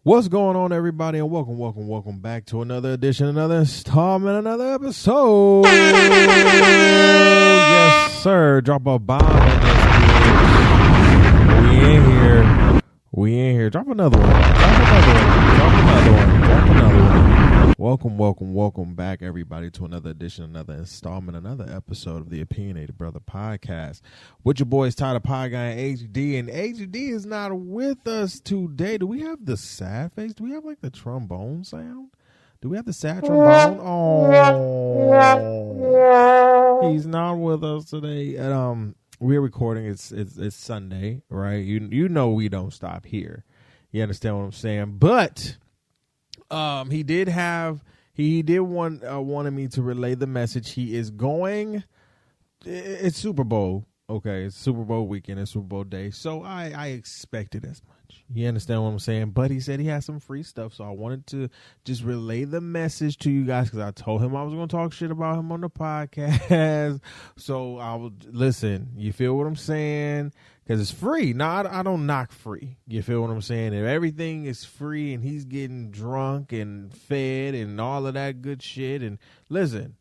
What's going on, everybody, and welcome back to another edition, another installment, another episode. Yes, sir. Drop a bomb in this bitch. We in here. Drop another one. Welcome back, everybody, to another edition, another installment, another episode of the Opinionated Brother Podcast. With your boys, T.O.B and HD, and HD is not with us today. Do we have the sad face? Do we have, like, the trombone sound? Do we have the sad trombone? Oh, he's not with us today. And, we're recording. It's Sunday, right? You know we don't stop here. You understand what I'm saying? But he did wanted me to relay the message. He is going. It's Super Bowl. Okay, it's Super Bowl weekend. It's Super Bowl day. So I expected as much. You understand what I'm saying? But he said he has some free stuff. So I wanted to just relay the message to you guys because I told him I was going to talk shit about him on the podcast. So I would listen. You feel what I'm saying? Because it's free. Now, I don't knock free. You feel what I'm saying? If everything is free and he's getting drunk and fed and all of that good shit. And listen,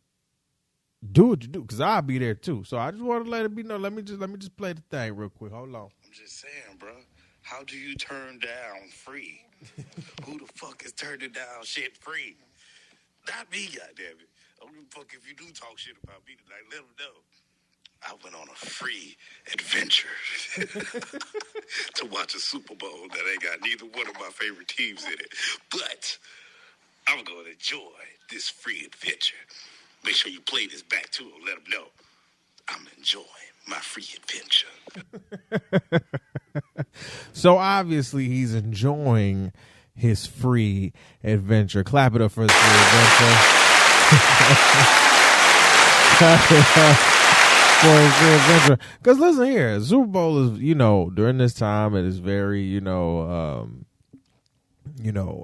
do what you do, because I'll be there too. So I just want to let it be known. Let me just play the thing real quick. Hold on. I'm just saying, bro. How do you turn down free? Who the fuck is turning down shit free? Not me, goddammit. I don't give a fuck if you do talk shit about me tonight. Let them know. I went on a free adventure to watch a Super Bowl that ain't got neither one of my favorite teams in it. But I'm going to enjoy this free adventure. Make sure you play this back to them. Let them know I'm enjoying my free adventure. So obviously he's enjoying his free adventure. Clap it up for his free adventure. For his free adventure. Because listen here, Super Bowl is, during this time it is very,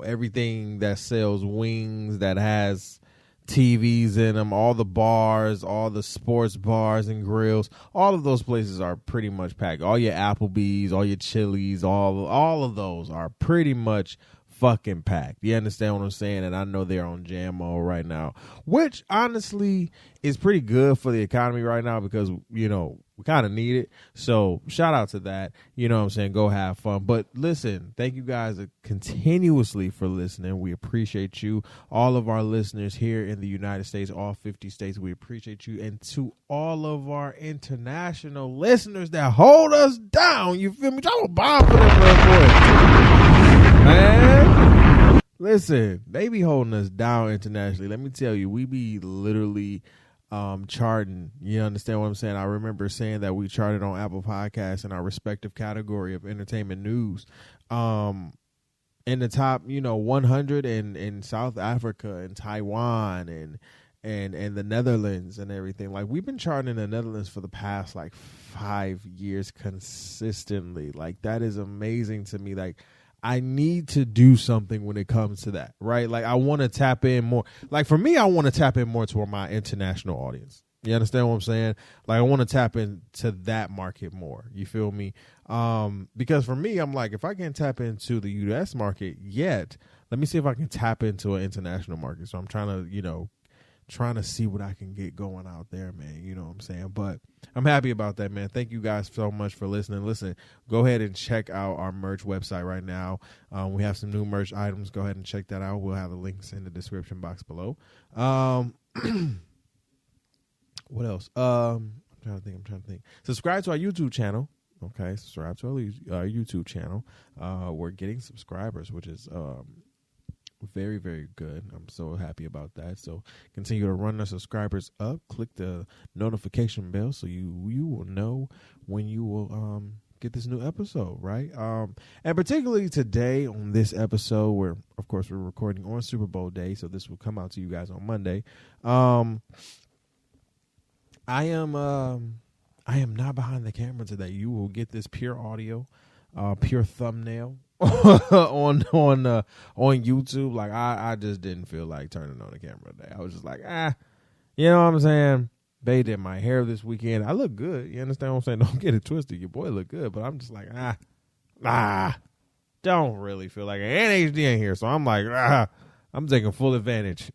everything that sells wings, that has TVs in them, all the bars, all the sports bars and grills, all of those places are pretty much packed. All your Applebee's, all your Chili's, all of those are pretty much fucking packed. You understand what I'm saying? And I know they're on jam mode right now, which honestly is pretty good for the economy right now because, we kind of need it. So shout out to that. You know what I'm saying? Go have fun. But listen, thank you guys continuously for listening. We appreciate you. All of our listeners here in the United States, all 50 states, we appreciate you. And to all of our international listeners that hold us down, you feel me? Drop a bomb for them real quick. Man, listen, they be holding us down internationally. Let me tell you, we be literally charting. You understand what I'm saying? I remember saying that we charted on Apple Podcasts in our respective category of entertainment news. In the top, 100 in South Africa and Taiwan and the Netherlands and everything. Like, we've been charting in the Netherlands for the past like 5 years consistently. Like, that is amazing to me. Like, I need to do something when it comes to that, right? Like, I want to tap in more. Like, for me, I want to tap in more to my international audience. You understand what I'm saying? Like, I want to tap into that market more. You feel me? Because for me, I'm like, if I can't tap into the U.S. market yet, let me see if I can tap into an international market. So I'm trying to see what I can get going out there, man. You know what I'm saying? But I'm happy about that, man. Thank you guys so much for listening. Listen, go ahead and check out our merch website right now. We have some new merch items. Go ahead and check that out. We'll have the links in the description box below. What else? I'm trying to think. Subscribe to our YouTube channel. Okay, subscribe to our YouTube channel. We're getting subscribers, which is very, very good. I'm so happy about that. So continue to run the subscribers up. Click the notification bell so you will know when you will get this new episode, right? And particularly today on this episode, where of course we're recording on Super Bowl day, so this will come out to you guys on Monday. I am not behind the camera today. You will get this pure audio, pure thumbnail on YouTube. Like, I just didn't feel like turning on the camera today. I was just like, you know what I'm saying? They did my hair this weekend. I look good. You understand what I'm saying? Don't get it twisted. Your boy look good, but I'm just like, don't really feel like it. And HD ain't here, so I'm like, I'm taking full advantage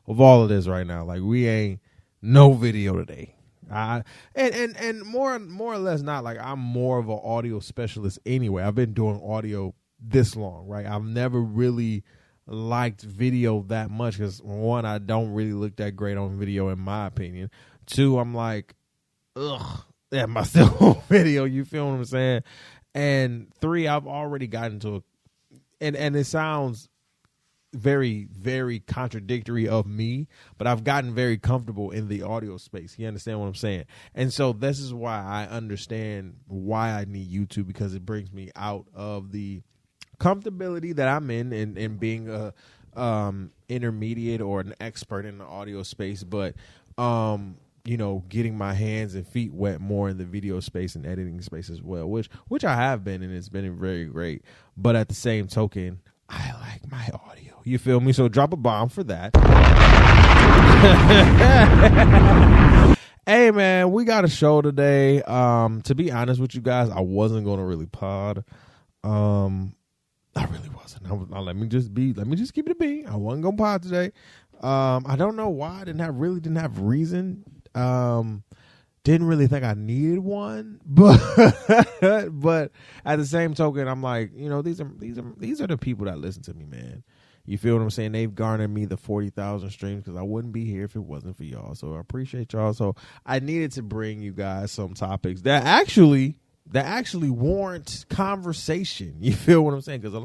of all of this right now. Like, we ain't no video today. And more or less not. Like, I'm more of an audio specialist anyway. I've been doing audio this long, right? I've never really liked video that much because, one, I don't really look that great on video in my opinion. Two, I'm like, ugh, am I still on video? You feel what I'm saying? And three, I've already gotten to and it sounds very, very contradictory of me, but I've gotten very comfortable in the audio space. You understand what I'm saying? And so this is why I understand why I need YouTube, because it brings me out of the comfortability that I'm in being a intermediate or an expert in the audio space, but getting my hands and feet wet more in the video space and editing space as well, which I have been, and it's been very great. But at the same token, I like my audio. You feel me? So drop a bomb for that. Hey man, we got a show today. To be honest with you guys, I wasn't gonna really pod. I really wasn't. Let me just keep it a bean. I wasn't gonna pod today. I don't know why. I didn't have reason. Didn't really think I needed one, but at the same token, I'm like, these are the people that listen to me, man. You feel what I'm saying? They've garnered me the 40,000 streams because I wouldn't be here if it wasn't for y'all. So I appreciate y'all. So I needed to bring you guys some topics that actually warrant conversation. You feel what I'm saying? Because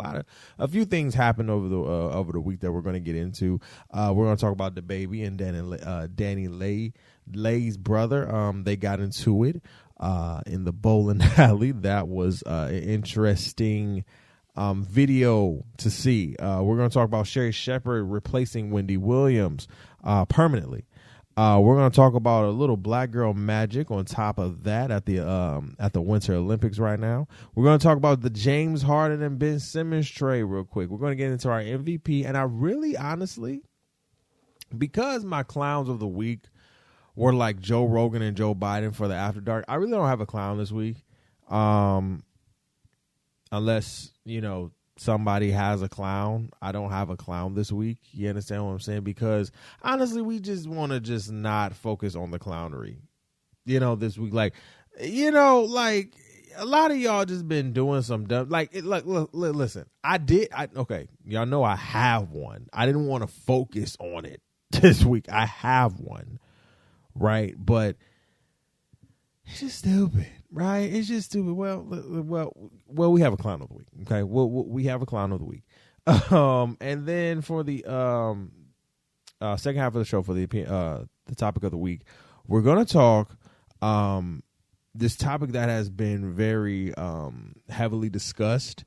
a few things happened over the week that we're going to get into. We're going to talk about DaBaby and Danny Lay's brother. They got into it in the bowling alley. That was an interesting video to see. We're going to talk about Sheri Shepard replacing Wendy Williams permanently. We're going to talk about a little black girl magic on top of that at the Winter Olympics right now. We're going to talk about the James Harden and Ben Simmons trade real quick. We're going to get into our MVP. And I really, honestly, because my clowns of the week were like Joe Rogan and Joe Biden for the After Dark, I really don't have a clown this week. Unless, somebody has a clown. I don't have a clown this week. You understand what I'm saying? Because honestly, we just want to just not focus on the clownery, this week. Like a lot of y'all just been doing some dumb, listen, okay. Y'all know I have one. I didn't want to focus on it this week. I have one. Right. But it's just stupid. Right, it's just stupid. Well, we have a clown of the week. Okay, we have a clown of the week. And then for the second half of the show, for the topic of the week, we're gonna talk this topic that has been very heavily discussed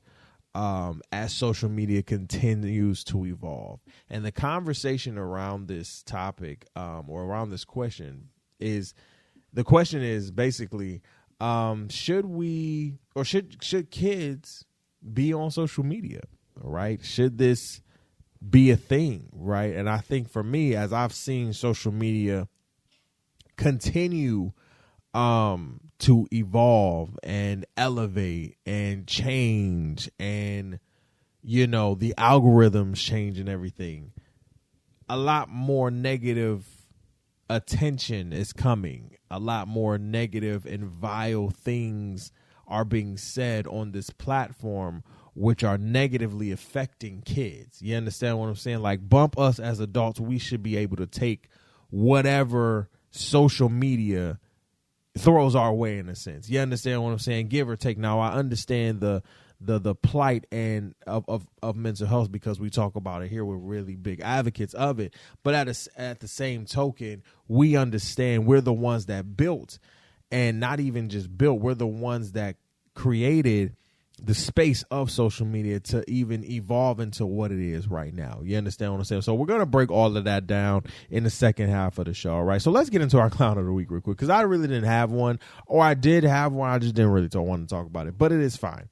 as social media continues to evolve, and the conversation around this topic or around this question is basically. Should kids be on social media, right? Should this be a thing, right? And I think for me, as I've seen social media continue to evolve and elevate and change, and the algorithms change and everything, a lot more negative attention is coming. A lot more negative and vile things are being said on this platform, which are negatively affecting kids. You understand what I'm saying? Like, bump us as adults. We should be able to take whatever social media throws our way, in a sense. You understand what I'm saying? Give or take. Now, I understand the plight and of mental health, because we talk about it here. We're really big advocates of it. But at the same token, we understand we're the ones that built, and not even just built, we're the ones that created the space of social media to even evolve into what it is right now. You understand what I'm saying? So we're going to break all of that down in the second half of the show. All right. So let's get into our clown of the week real quick, because I really didn't have one, or I did have one. I just didn't really want to talk about it, but it is fine.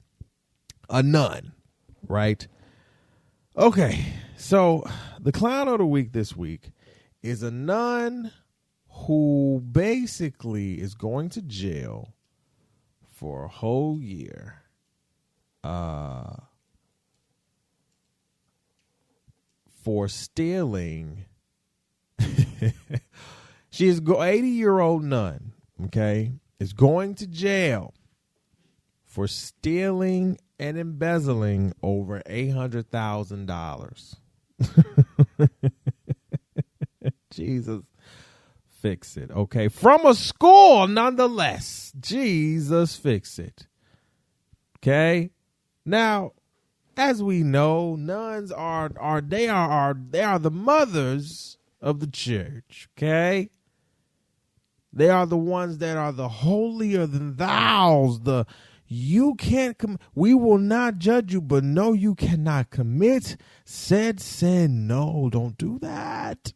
A nun, right? Okay, so the clown of the week this week is a nun who basically is going to jail for a whole year for stealing. She is 80-year-old nun, okay, is going to jail for stealing and embezzling over $800,000. Jesus, fix it. Okay, from a school, nonetheless. Jesus, fix it. Okay, now, as we know, nuns are the mothers of the church. Okay, they are the ones that are the holier than thous. We will not judge you, but no, you cannot commit said sin. No, don't do that.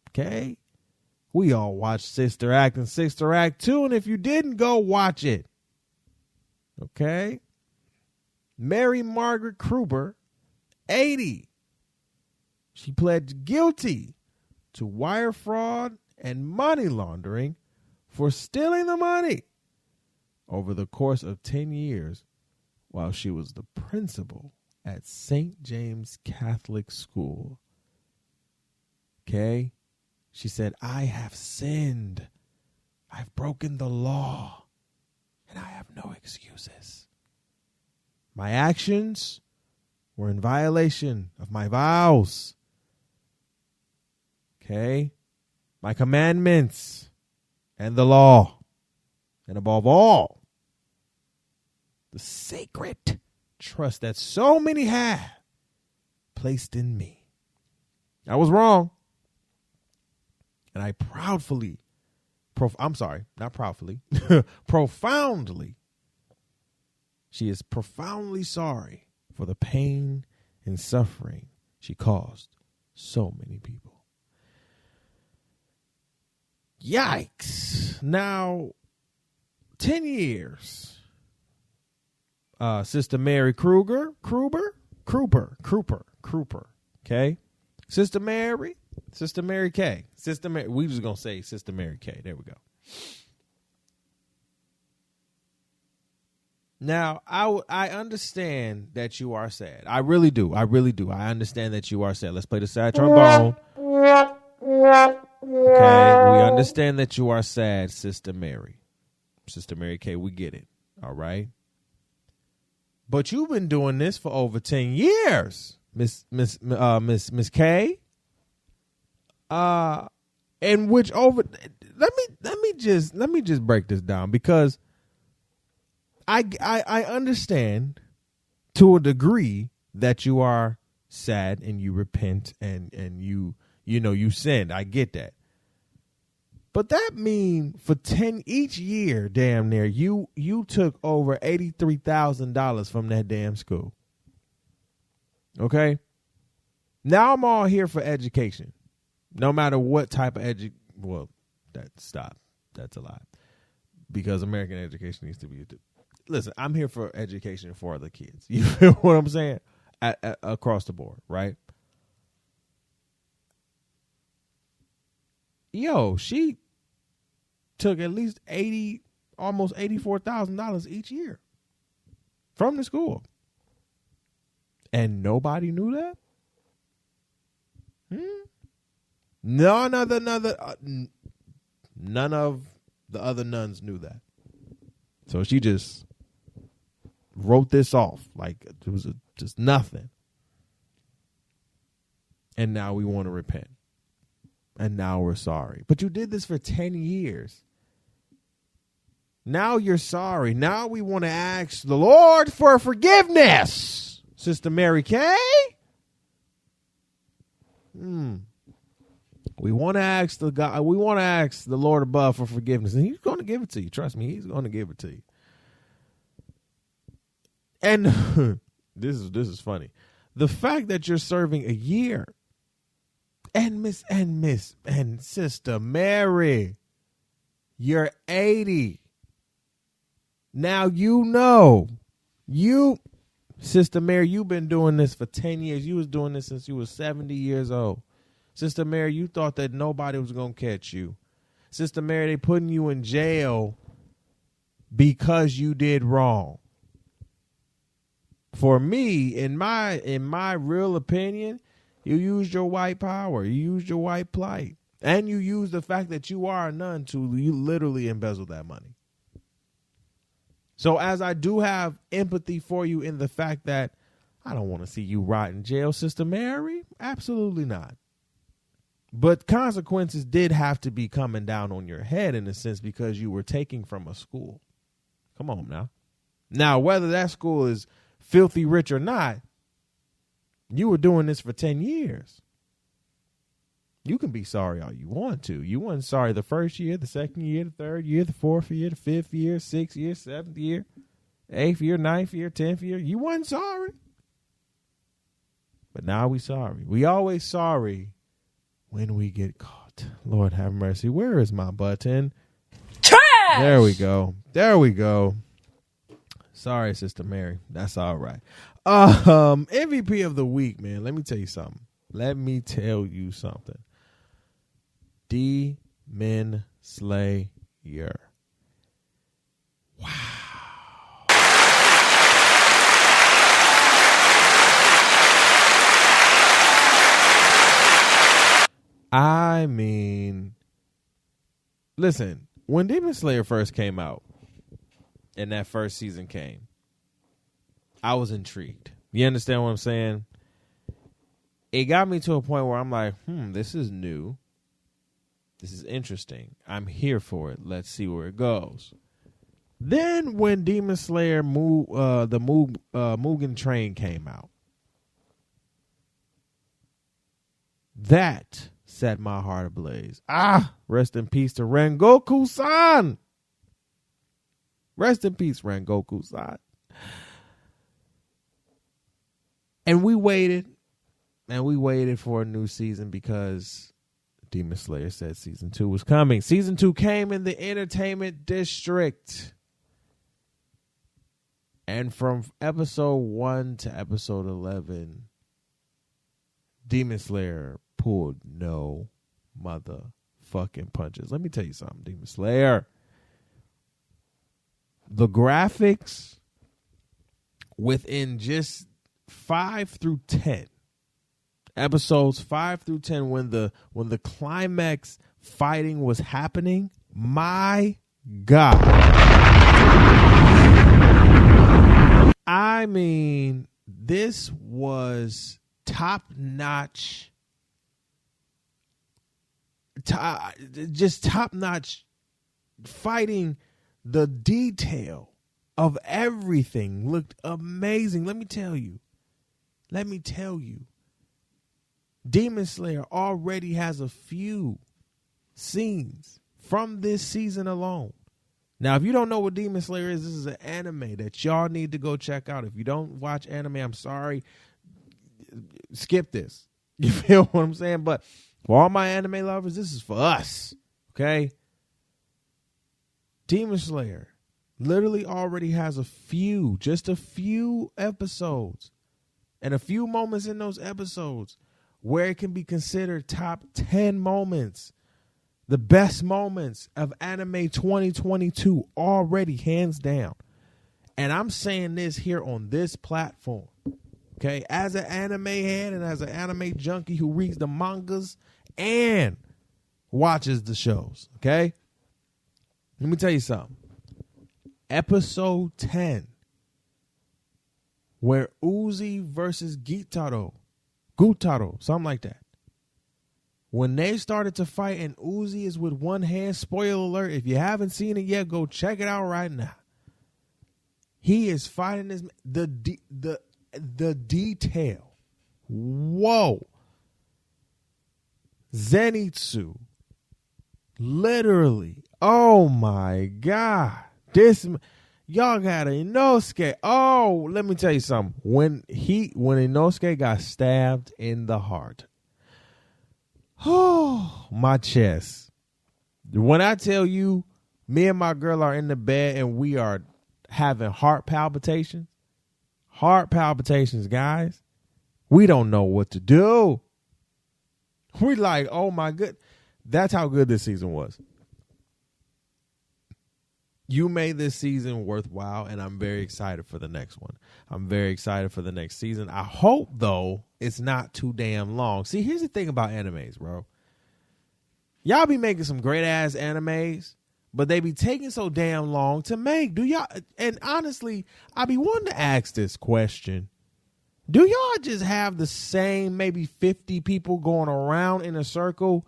Okay, we all watched Sister Act and Sister Act 2, and if you didn't, go watch it. Okay. Mary Margaret Kruber, 80. She pled guilty to wire fraud and money laundering for stealing the money over the course of 10 years while she was the principal at St. James Catholic School. Okay? She said, I have sinned. I've broken the law, and I have no excuses. My actions were in violation of my vows. Okay? My commandments and the law. And above all, the sacred trust that so many have placed in me. I was wrong. And I profoundly, she is profoundly sorry for the pain and suffering she caused so many people. Yikes. Now, 10 years. Sister Mary Kruber. Okay. Sister Mary K. We just going to say Sister Mary K. There we go. Now, I understand that you are sad. I really do. I understand that you are sad. Let's play the sad trombone. Okay, we understand that you are sad, Sister Mary. Sister Mary K, we get it. All right. But you've been doing this for over 10 years, Miss K. And which over let me just break this down, because I understand to a degree that you are sad and you repent and you sinned. I get that. But that mean for 10 each year, damn near, you took over $83,000 from that damn school. Okay? Now I'm all here for education. No matter what type of that's a lie. Because American education needs to be listen, I'm here for education for the kids. You feel what I'm saying? Across the board, right? Yo, she took at least almost $84,000 each year from the school. And nobody knew that? None of the other nuns knew that. So she just wrote this off like it was just nothing. And now we want to repent. And now we're sorry. But you did this for 10 years. Now you're sorry. Now we want to ask the Lord for forgiveness. Sister Mary K. We want to ask the God. We want to ask the Lord above for forgiveness, and He's going to give it to you. Trust me, He's going to give it to you. And this is funny. The fact that you're serving a year, and Sister Mary, you're 80. Now Sister Mary, you've been doing this for 10 years. You was doing this since you was 70 years old. Sister Mary, you thought that nobody was going to catch you. Sister Mary, they putting you in jail because you did wrong. For me, in my real opinion, you used your white power, you used your white plight, and you used the fact that you are a nun to you literally embezzle that money. So as I do have empathy for you in the fact that I don't want to see you rot in jail, Sister Mary, absolutely not. But consequences did have to be coming down on your head in a sense because you were taking from a school. Come on now. Now, whether that school is filthy rich or not, you were doing this for 10 years. You can be sorry all you want to. You weren't sorry the first year, the second year, the third year, the fourth year, the fifth year, sixth year, seventh year, eighth year, ninth year, 10th year. You weren't sorry. But now we sorry. We always sorry when we get caught. Lord have mercy. Where is my button? Trash! There we go. There we go. Sorry, Sister Mary. That's all right. MVP of the week, man. Let me tell you something. Demon Slayer. Wow. I mean, listen, when Demon Slayer first came out and that first season came, I was intrigued. You understand what I'm saying? It got me to a point where I'm like, this is new. This is interesting. I'm here for it. Let's see where it goes. Then when Demon Slayer Mugen Train came out, that set my heart ablaze. Rest in peace to Rengoku-san. Rest in peace, Rengoku-san. And we waited for a new season because Demon Slayer said season 2 was coming. Season 2 came in the entertainment district. And from episode 1 to episode 11, Demon Slayer pulled no motherfucking punches. Let me tell you something, Demon Slayer. The graphics within just 5 through 10 episodes, 5 through 10, when the climax fighting was happening, my God. I mean, this was top-notch, just top-notch fighting. The detail of everything looked amazing. Let me tell you. Demon Slayer already has a few scenes from this season alone. Now, if you don't know what Demon Slayer is, this is an anime that y'all need to go check out. If you don't watch anime, I'm sorry. Skip this. You feel what I'm saying? But for all my anime lovers, this is for us. Okay? Demon Slayer literally already has just a few episodes and a few moments in those episodes where it can be considered top 10 moments, the best moments of anime 2022 already, hands down. And I'm saying this here on this platform, okay, as an anime head and as an anime junkie who reads the mangas and watches the shows, okay? Let me tell you something. Episode 10, where Uzi versus Gutaro, something like that. When they started to fight and Uzi is with one hand, spoiler alert, if you haven't seen it yet, go check it out right now. He is fighting this, the detail. Whoa. Zenitsu. Literally. Oh my God. Y'all got Inosuke. Oh, let me tell you something. When Inosuke got stabbed in the heart. Oh, my chest. When I tell you, me and my girl are in the bed and we are having heart palpitations, guys. We don't know what to do. We like, oh my good. That's how good this season was. you made this season worthwhile, and I'm very excited for the next one. I'm very excited for the next season. I hope, though, it's not too damn long. See, here's the thing about animes, bro. Y'all be making some great-ass animes, but they be taking so damn long to make. Do y'all? And honestly, I be wanting to ask this question. Do y'all just have the same maybe 50 people going around in a circle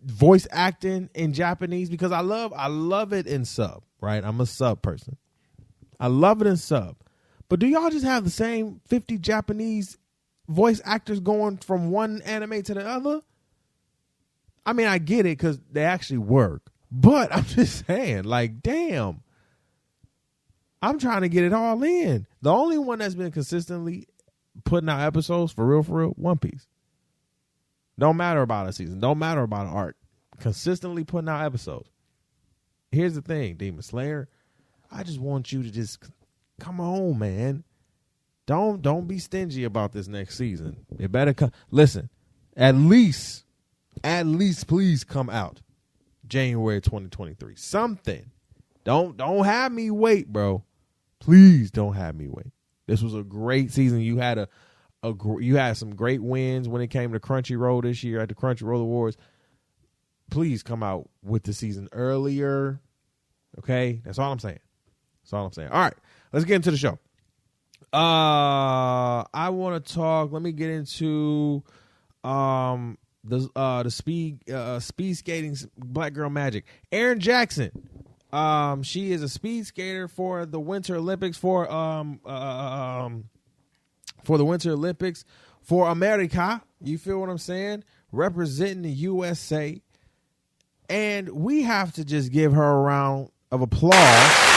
voice acting in Japanese? Because I love it in sub, right? I'm a sub person. I love it in sub. But do y'all just have the same 50 Japanese voice actors going from one anime to the other? I mean, I get it because they actually work. But I'm just saying, like, damn. I'm trying to get it all in. The only one that's been consistently putting out episodes, for real, One Piece. Don't matter about a season. Don't matter about an arc. Consistently putting out episodes. Here's the thing, Demon Slayer. I just want you to just come on, man. Don't be stingy about this next season. It better come. Listen, at least please come out January 2023. Something. Don't have me wait, bro. Please don't have me wait. This was a great season. You had you had some great wins when it came to Crunchyroll this year at the Crunchyroll Awards. Please come out with the season earlier. Okay? That's all I'm saying. All right. Let's get into the show. I want to talk. Let me get into the speed skating Black Girl Magic. Erin Jackson. She is a speed skater for the Winter Olympics for the Winter Olympics for America. You feel what I'm saying? Representing the USA. And we have to just give her a round of applause.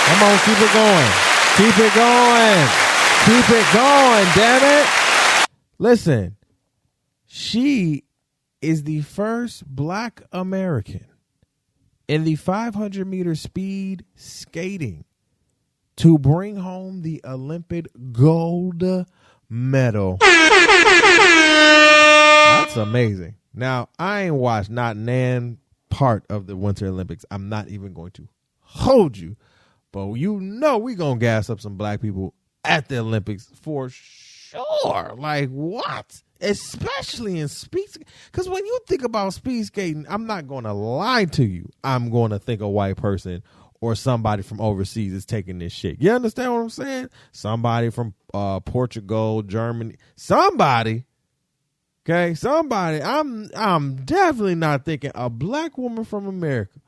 Come on, keep it going. Keep it going. Keep it going, damn it. Listen, she is the first Black American in the 500-meter speed skating to bring home the Olympic gold medal. That's amazing. Now, I ain't watched not nan part of the Winter Olympics. I'm not even going to hold you. But you know we going to gas up some black people at the Olympics for sure. Like, what? Especially in speed skating. Because when you think about speed skating, I'm not going to lie to you. I'm going to think a white person or somebody from overseas is taking this shit. You understand what I'm saying? Somebody from Portugal, Germany. Somebody. Okay, somebody. I'm definitely not thinking a black woman from America.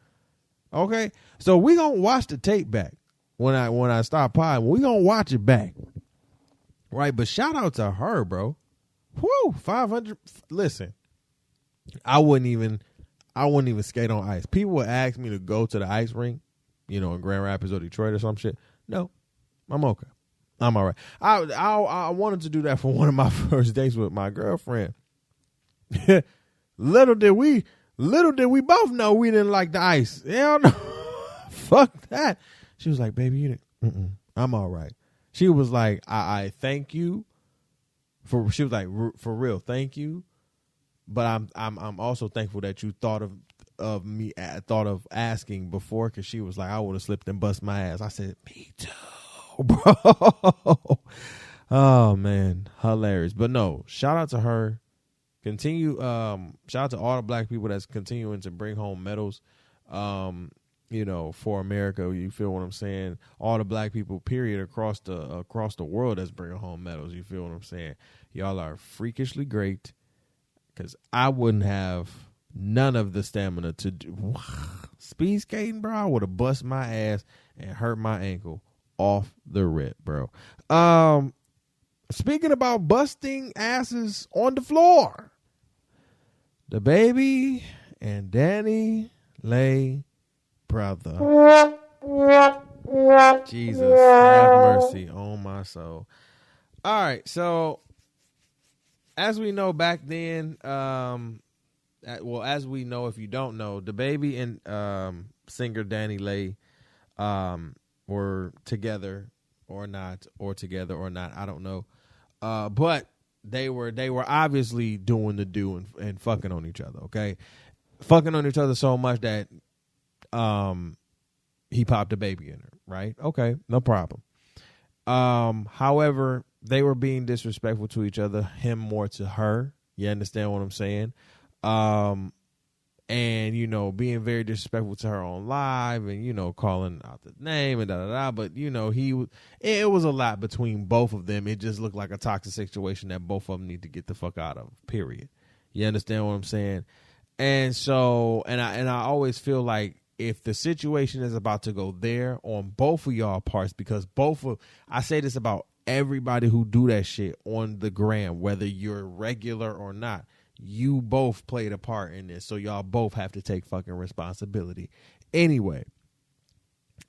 Okay, so we gonna watch the tape back when I stop potting. We gonna watch it back, right? But shout out to her, bro. Whoo, 500. Listen, I wouldn't even skate on ice. People would ask me to go to the ice rink, you know, in Grand Rapids or Detroit or some shit. No, I'm okay. I'm all right. I wanted to do that for one of my first dates with my girlfriend. Little did we both know we didn't like the ice. Hell no. Fuck that. She was like, baby, you didn't. I'm all right. She was like, I thank you she was like, for real, thank you. But I'm also thankful that you thought of me, thought of asking before, because she was like, I would have slipped and bust my ass. I said, me too, bro. Oh man, hilarious. But no, shout out to her. Continue. Shout out to all the black people that's continuing to bring home medals. You know, for America. You feel what I'm saying? All the black people, period, across the world that's bringing home medals. You feel what I'm saying? Y'all are freakishly great. Because I wouldn't have none of the stamina to do speed skating, bro. I would have bust my ass and hurt my ankle off the rip, bro. Speaking about busting asses on the floor, the baby and Danny Lay brother. Jesus, have mercy on my soul. All right, so as we know back then, as we know, if you don't know, the baby and singer Danny Lay were together or not, I don't know. But they were obviously doing the do and fucking on each other, okay? Fucking on each other so much that he popped a baby in her, right? Okay, no problem. However, they were being disrespectful to each other, him more to her. You understand what I'm saying? And, you know, being very disrespectful to her on live and, you know, calling out the name and da-da-da. But, you know, it was a lot between both of them. It just looked like a toxic situation that both of them need to get the fuck out of, period. You understand what I'm saying? And so, and I always feel like if the situation is about to go there on both of y'all parts, because I say this about everybody who do that shit on the gram, whether you're regular or not, you both played a part in this, so y'all both have to take fucking responsibility anyway,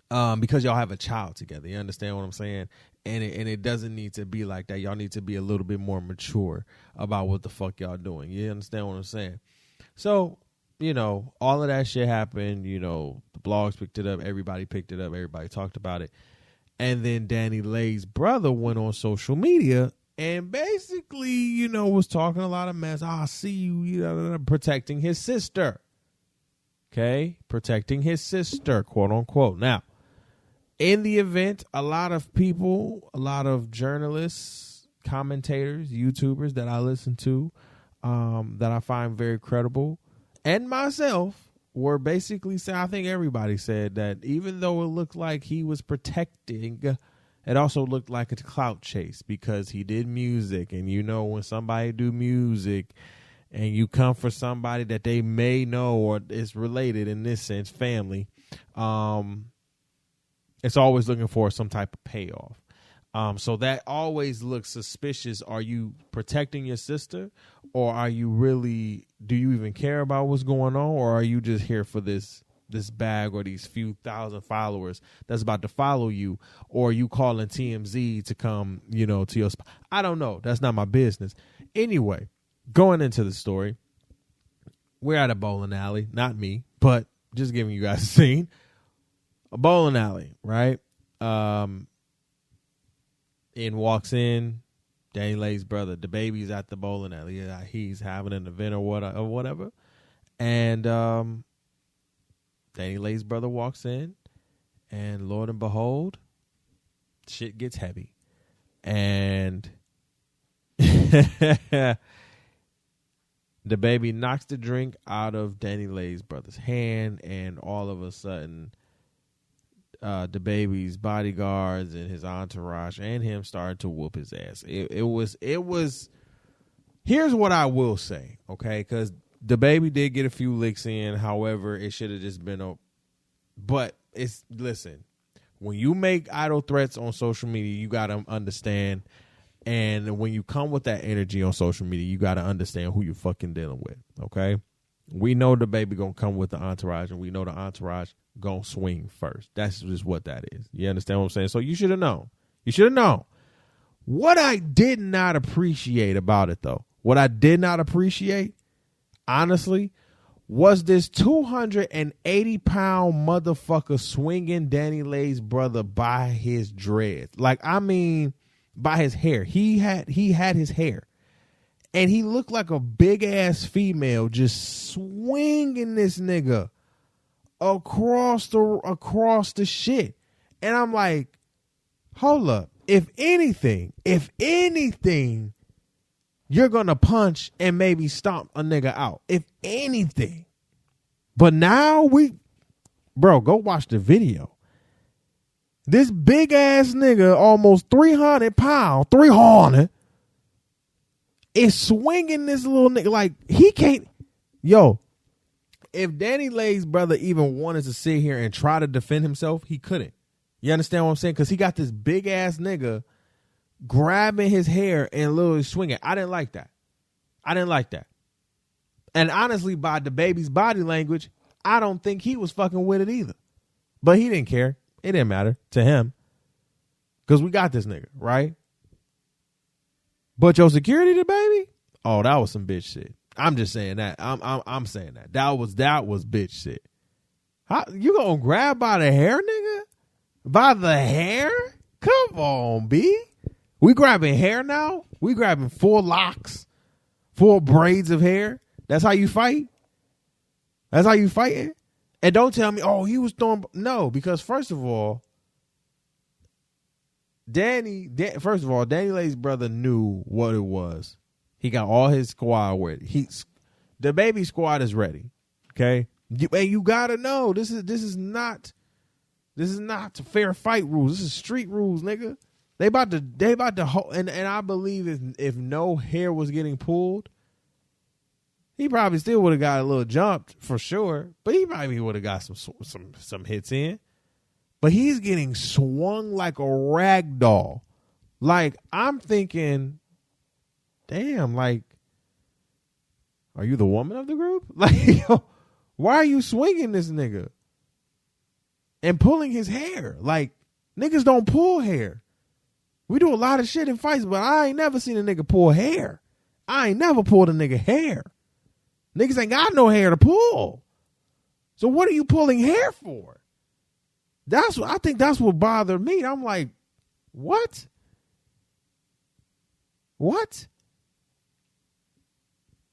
because y'all have a child together. You understand what I'm saying? And it doesn't need to be like that. Y'all need to be a little bit more mature about what the fuck y'all doing. You understand what I'm saying? So, you know, all of that shit happened. You know, the blogs picked it up, everybody picked it up, everybody talked about it. And then Danny Lay's brother went on social media and basically, you know, was talking a lot of mess. I see you, you know, protecting his sister. Okay? Protecting his sister, quote unquote. Now, in the event, a lot of people, a lot of journalists, commentators, YouTubers that I listen to, that I find very credible, and myself, were basically saying, I think everybody said that even though it looked like he was protecting, it also looked like a clout chase because he did music. And you know, when somebody do music and you come for somebody that they may know or is related in this sense, family, it's always looking for some type of payoff. So that always looks suspicious. Are you protecting your sister, or are you really, do you even care about what's going on, or are you just here for this bag or these few thousand followers that's about to follow you, or are you calling TMZ to come, you know, to your spot? I don't know. That's not my business. Anyway, going into the story, we're at a bowling alley, not me, but just giving you guys a scene. A bowling alley, right? In walks in Danny Lay's brother. The baby's at the bowling alley. Yeah, he's having an event or whatever. And Danny Lay's brother walks in, and Lord and behold, shit gets heavy. And the baby knocks the drink out of Danny Lay's brother's hand, and all of a sudden, the baby's bodyguards and his entourage and him started to whoop his ass. It was. Here's what I will say, okay? Because the baby did get a few licks in. However, it should have just been but listen, when you make idle threats on social media, you got to understand. And when you come with that energy on social media, you got to understand who you're fucking dealing with, okay? We know the baby going to come with the entourage, and we know the entourage going to swing first. That's just what that is. You understand what I'm saying? So you should have known. You should have known. What I did not appreciate about it, though, what I did not appreciate, honestly, was this 280-pound motherfucker swinging Danny Lay's brother by his dreads. Like, I mean, by his hair. He had his hair. And he looked like a big-ass female just swinging this nigga across the shit. And I'm like, hold up. If anything, you're going to punch and maybe stomp a nigga out. If anything. But now bro, go watch the video. This big ass nigga, almost 300 pounds, 300, is swinging this little nigga like he can't. Yo, if Danny Lay's brother even wanted to sit here and try to defend himself, he couldn't. You understand what I'm saying? Because he got this big ass nigga grabbing his hair and literally swinging. I didn't like that. And honestly, by the baby's body language, I don't think he was fucking with it either. But he didn't care. It didn't matter to him. Because we got this nigga, right? But your security, the baby? Oh, that was some bitch shit. I'm just saying that. I'm saying that. That was bitch shit. How you gonna grab by the hair, nigga? By the hair? Come on, B. We grabbing hair now? We grabbing 4 locks, 4 braids of hair? That's how you fight? That's how you fighting? And don't tell me, oh, he was throwing. No, because first of all, Danny Lay's brother knew what it was. He got all his squad with. The baby squad is ready. Okay, you gotta know this is not fair fight rules. This is street rules, nigga. They about to and I believe if no hair was getting pulled, he probably still would have got a little jumped for sure. But he probably would have got some hits in. But he's getting swung like a rag doll. Like, I'm thinking, damn, like, are you the woman of the group? Like, yo, why are you swinging this nigga? And pulling his hair. Like, niggas don't pull hair. We do a lot of shit in fights, but I ain't never seen a nigga pull hair. I ain't never pulled a nigga hair. Niggas ain't got no hair to pull. So what are you pulling hair for? I think that's what bothered me. I'm like, what? What?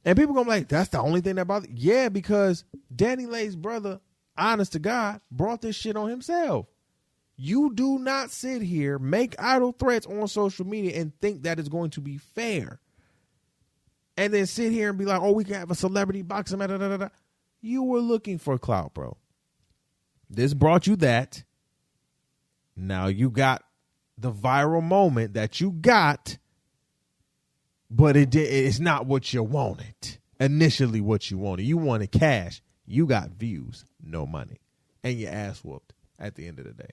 And people gonna be like, that's the only thing that bothered. Yeah, because Danny Lay's brother, honest to God, brought this shit on himself. You do not sit here, make idle threats on social media and think that is going to be fair. And then sit here and be like, oh, we can have a celebrity boxing. Da, da, da, da. You were looking for clout, bro. This brought you that. Now you got the viral moment that you got, but it's not what you wanted. Initially what you wanted. You wanted cash. You got views, no money. And your ass whooped at the end of the day.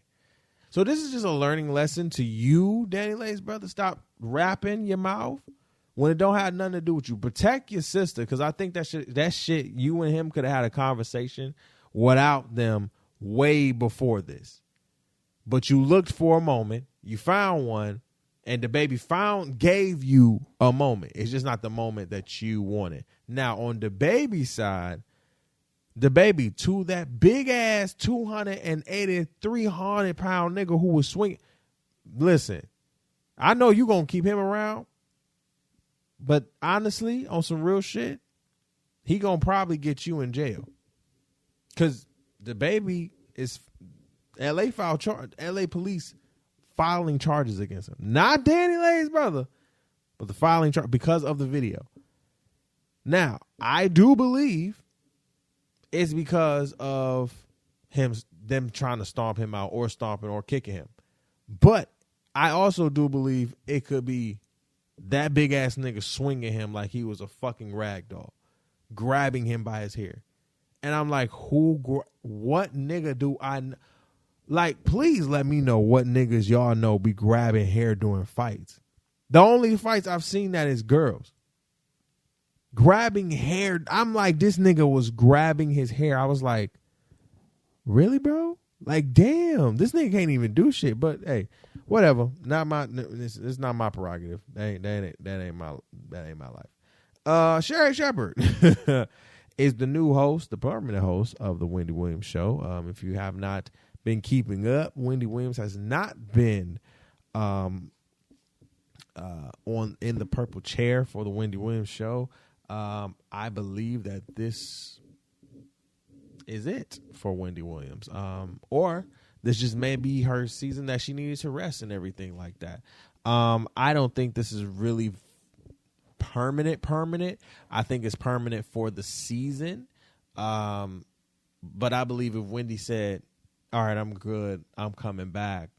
So this is just a learning lesson to you, Danny Lay's brother. Stop rapping your mouth when it don't have nothing to do with you. Protect your sister, because I think that shit, you and him could have had a conversation without them way before this. But you looked for a moment, you found one, and the baby gave you a moment. It's just not the moment that you wanted. Now, on the baby side, the baby, to that big ass 280, 300 pound nigga who was swinging. Listen, I know you gonna keep him around, but honestly, on some real shit, he gonna probably get you in jail. Cause the baby is LA police filing charges against him. Not Danny Lay's brother, but the filing charge because of the video. Now, I do believe it's because of them trying to stomp him out or stomping or kicking him. But I also do believe it could be that big ass nigga swinging him like he was a fucking rag doll, grabbing him by his hair. And I'm like, what nigga do I like? Please let me know what niggas y'all know be grabbing hair during fights. The only fights I've seen that is girls grabbing hair. I'm like, this nigga was grabbing his hair. I was like, really, bro? Like, damn, this nigga can't even do shit. But hey, whatever. It's not my prerogative. That ain't my life. Sheri Shepard is the new host, the permanent host of the Wendy Williams Show. If you have not been keeping up, Wendy Williams has not been in the purple chair for the Wendy Williams Show. I believe that this is it for Wendy Williams. Or this just may be her season that she needed to rest and everything like that. I don't think this is really permanent. I think it's permanent for the season. But I believe if Wendy said, all right, I'm good, I'm coming back,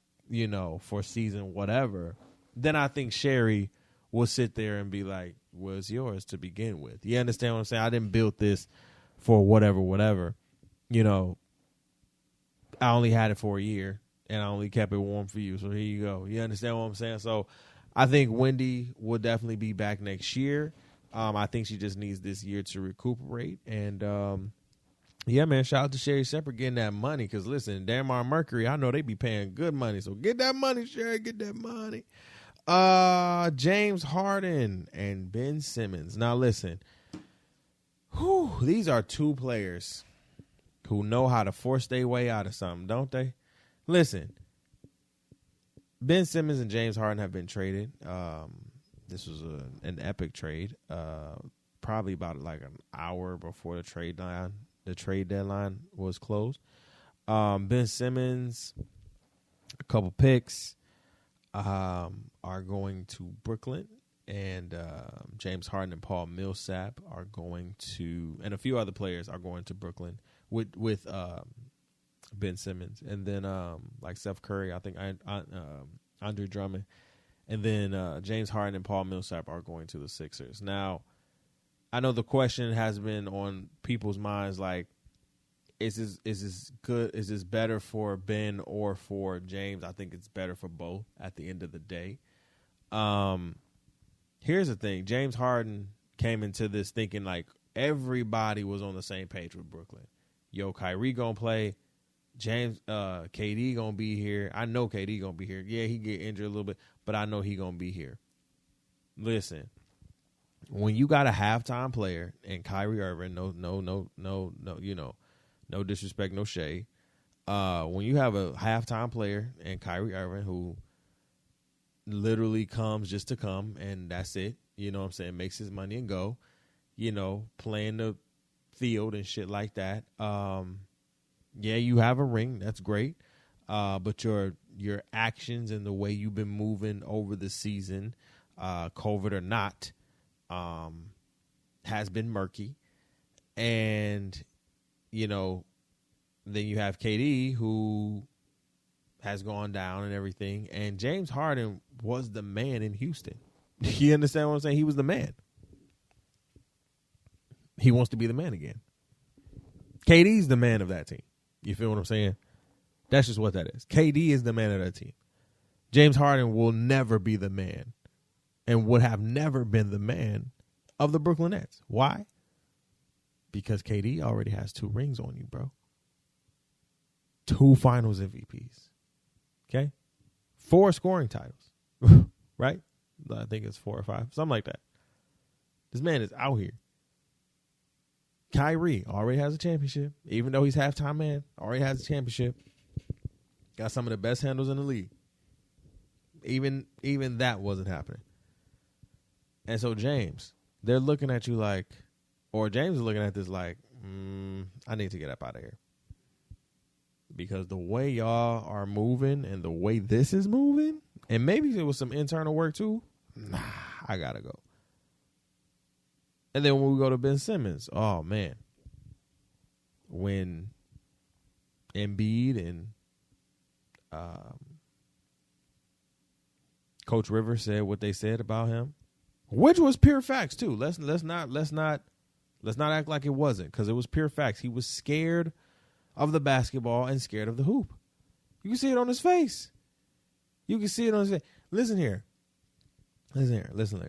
for season whatever, then I think Sheri will sit there and be like, well, it's yours to begin with. You understand what I'm saying? I didn't build this for whatever. I only had it for a year and I only kept it warm for you. So here you go. You understand what I'm saying? So I think Wendy will definitely be back next year. I think she just needs this year to recuperate. And, yeah, man, shout out to Sheri Shepard getting that money. Because, listen, Damar Mercury, I know they be paying good money. So get that money, Sheri. Get that money. James Harden and Ben Simmons. Now, listen. These are two players who know how to force their way out of something, don't they? Listen. Ben Simmons and James Harden have been traded. This was an epic trade. Probably about like an hour before the trade line the trade deadline was closed. Ben Simmons, a couple picks are going to Brooklyn, and James Harden and Paul Millsap are going to, and a few other players are going to Brooklyn with Ben Simmons, and then like Steph Curry, I think Andre Drummond, and then James Harden and Paul Millsap are going to the Sixers. Now, I know the question has been on people's minds, like, is this good? Is this better for Ben or for James? I think it's better for both at the end of the day. Here's the thing. James Harden came into this thinking like everybody was on the same page with Brooklyn. Yo, Kyrie gonna play. James, KD gonna be here. I know KD gonna be here. Yeah, he get injured a little bit, but I know he gonna be here. Listen, when you got a halftime player and Kyrie Irving, no, you know, no disrespect, no shade. When you have a halftime player and Kyrie Irving who literally comes just to come and that's it, you know what I'm saying, makes his money and go, you know, playing the field and shit like that. Yeah, you have a ring. That's great. But your actions and the way you've been moving over the season, COVID or not, has been murky. And, you know, then you have KD who has gone down and everything. And James Harden was the man in Houston. You understand what I'm saying? He was the man. He wants to be the man again. KD's the man of that team. You feel what I'm saying? That's just what that is. KD is the man of that team. James Harden will never be the man and would have never been the man of the Brooklyn Nets. Why? Because KD already has 2 rings on you, bro. 2 finals MVPs. Okay? 4 scoring titles. Right? I think it's 4 or 5. Something like that. This man is out here. Kyrie already has a championship. Even though he's halftime man, already has a championship. Got some of the best handles in the league. Even that wasn't happening. And so James, they're looking at you like, or James is looking at this like, I need to get up out of here. Because the way y'all are moving and the way this is moving, and maybe it was some internal work too, I gotta go. And then when we go to Ben Simmons, oh, man. When Embiid and Coach Rivers said what they said about him, which was pure facts too. Let's not act like it wasn't, because it was pure facts. He was scared of the basketball and scared of the hoop. You can see it on his face. You can see it on his face. Listen here. Listen.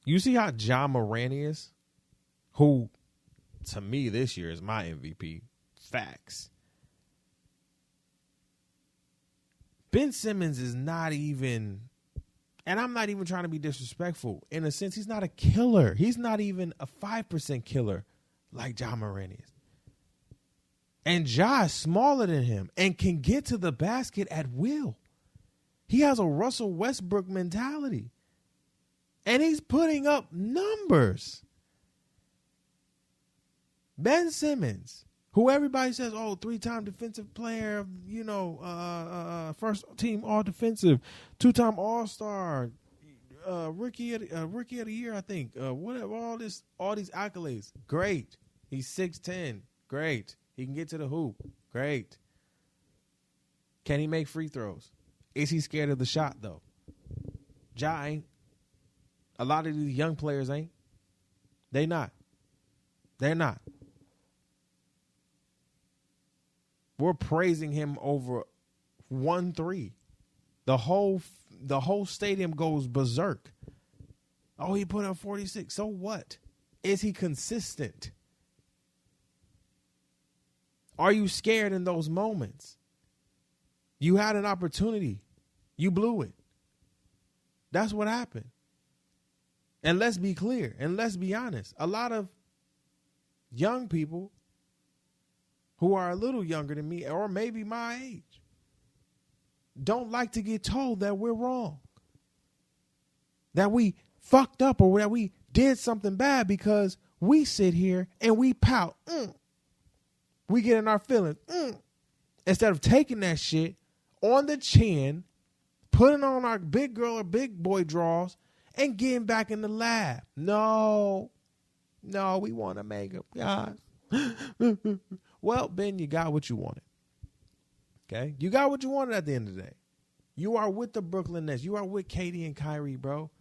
You see how Ja Morant is? Who, to me, this year is my MVP. Facts. Ben Simmons is not even, and I'm not even trying to be disrespectful. In a sense, he's not a killer. He's not even a 5% killer like Ja Morant is. And Ja is smaller than him and can get to the basket at will. He has a Russell Westbrook mentality. And he's putting up numbers. Ben Simmons, who everybody says, 3-time defensive player, first team all defensive, 2-time All-Star, rookie of the year, I think. Whatever, all these accolades, great. He's 6'10", great. He can get to the hoop, great. Can he make free throws? Is he scared of the shot though? Ja ain't. A lot of these young players ain't. They're not. We're praising him over 1-3. The whole stadium goes berserk. Oh, he put up 46. So what? Is he consistent? Are you scared in those moments? You had an opportunity. You blew it. That's what happened. And let's be clear and let's be honest. A lot of young people who are a little younger than me or maybe my age don't like to get told that we're wrong, that we fucked up or that we did something bad, because We sit here and we pout. We get in our feelings. Instead of taking that shit on the chin, putting on our big girl or big boy drawers, and getting back in the lab. No, we want to make it, guys. Well, Ben, you got what you wanted. Okay? You got what you wanted at the end of the day. You are with the Brooklyn Nets. You are with Katie and Kyrie, bro.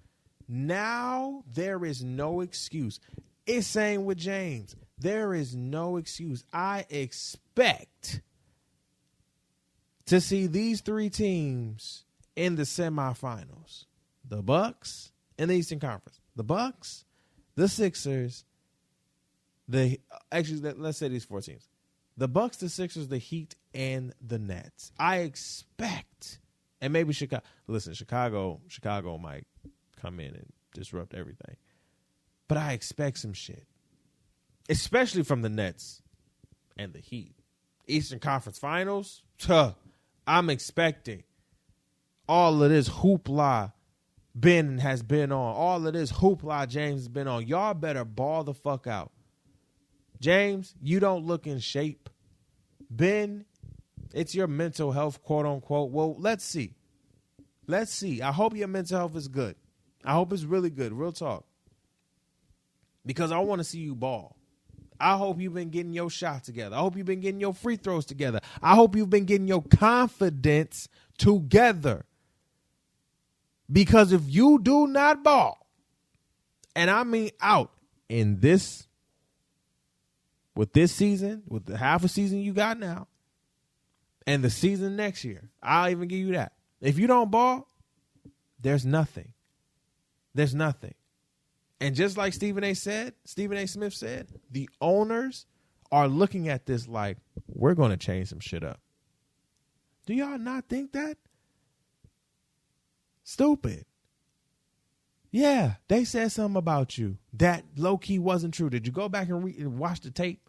Now there is no excuse. It's same with James. There is no excuse. I expect to see these three teams in the semifinals. The Bucks in the Eastern Conference. The Bucks, the Sixers, let's say these four teams. The Bucks, the Sixers, the Heat, and the Nets. I expect, and maybe Chicago. Listen, Chicago might come in and disrupt everything. But I expect some shit. Especially from the Nets and the Heat. Eastern Conference Finals, I'm expecting all of this hoopla Ben has been on. All of this hoopla James has been on. Y'all better ball the fuck out. James, you don't look in shape. Ben, it's your mental health, quote unquote. Well, let's see. I hope your mental health is good. I hope it's really good. Real talk. Because I want to see you ball. I hope you've been getting your shots together. I hope you've been getting your free throws together. I hope you've been getting your confidence together. Because if you do not ball, and I mean out in this, with this season, with the half a season you got now, and the season next year, I'll even give you that. If you don't ball, there's nothing. There's nothing. And just like Stephen A. Smith said, the owners are looking at this like, we're going to change some shit up. Do y'all not think that? Stupid. Yeah, they said something about you that low-key wasn't true. Did you go back and watch the tape?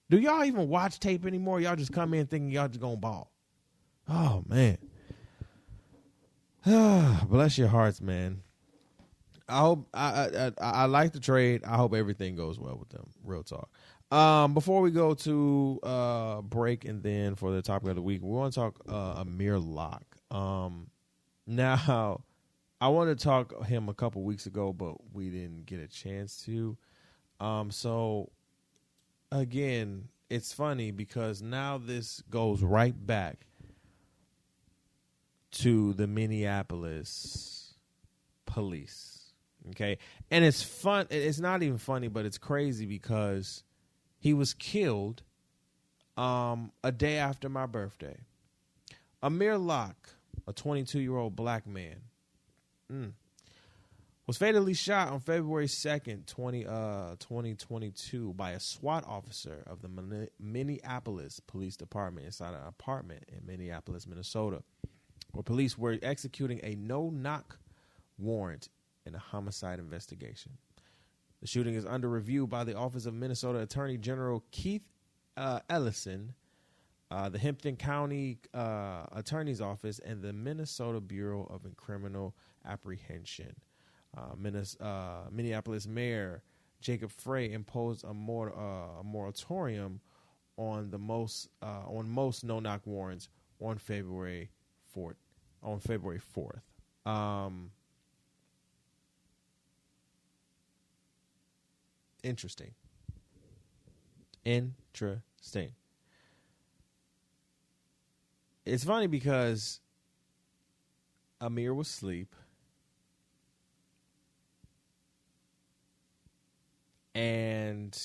Do y'all even watch tape anymore? Y'all just come in thinking y'all just going to ball. Oh, man. Bless your hearts, man. I hope I like the trade. I hope everything goes well with them. Real talk. Before we go to break and then for the topic of the week, we want to talk Amir Locke. Now, I wanted to talk him a couple weeks ago, but we didn't get a chance to. So again, it's funny because now this goes right back to the Minneapolis police. Okay. And it's fun. It's not even funny, but it's crazy because he was killed a day after my birthday. Amir Locke, a 22-year-old black man, was fatally shot on February 2nd, 2022 by a SWAT officer of the Minneapolis Police Department inside an apartment in Minneapolis, Minnesota, where police were executing a no-knock warrant in a homicide investigation. The shooting is under review by the Office of Minnesota Attorney General Keith Ellison, the Hampton County Attorney's Office, and the Minnesota Bureau of Criminal Apprehension. Minneapolis Mayor Jacob Frey imposed a moratorium on most no-knock warrants on February 4th. Interesting. It's funny because Amir was asleep and